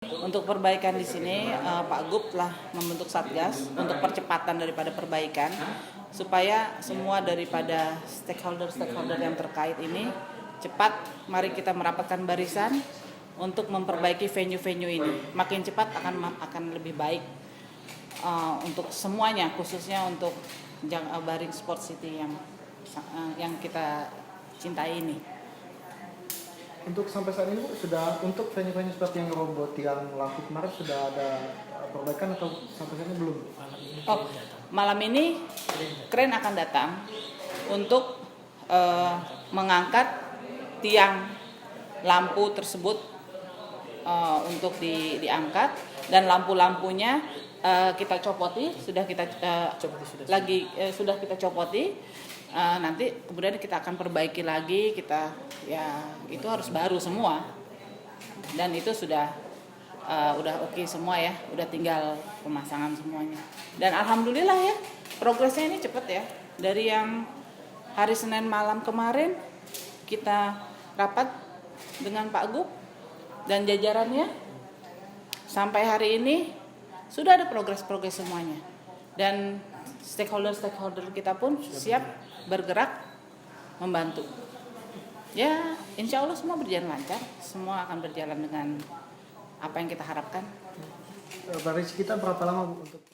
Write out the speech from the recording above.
Untuk perbaikan di sini, Pak Gub telah membentuk satgas untuk percepatan daripada perbaikan, supaya semua daripada stakeholder yang terkait ini cepat. Mari kita merapatkan barisan untuk memperbaiki venue-venue ini. Makin cepat akan lebih baik untuk semuanya, khususnya untuk Baring Sport City yang kita cintai ini. Untuk sampai saat ini sudah untuk venue-venue seperti yang robot yang lampu kemarin sudah ada perbaikan atau sampai saat ini belum? Malam ini kren akan datang untuk mengangkat tiang lampu tersebut untuk diangkat, dan lampu-lampunya kita copoti, sudah kita copoti. Nanti kemudian kita akan perbaiki lagi, itu harus baru semua, dan itu udah oke semua ya, udah tinggal pemasangan semuanya. Dan alhamdulillah ya, progresnya ini cepet ya. Dari yang hari Senin malam kemarin kita rapat dengan Pak Gub dan jajarannya, sampai hari ini sudah ada progres semuanya, dan stakeholder kita pun siap bergerak membantu. Ya, insya Allah semua berjalan lancar, semua akan berjalan dengan apa yang kita harapkan. Baris kita berapa lama untuk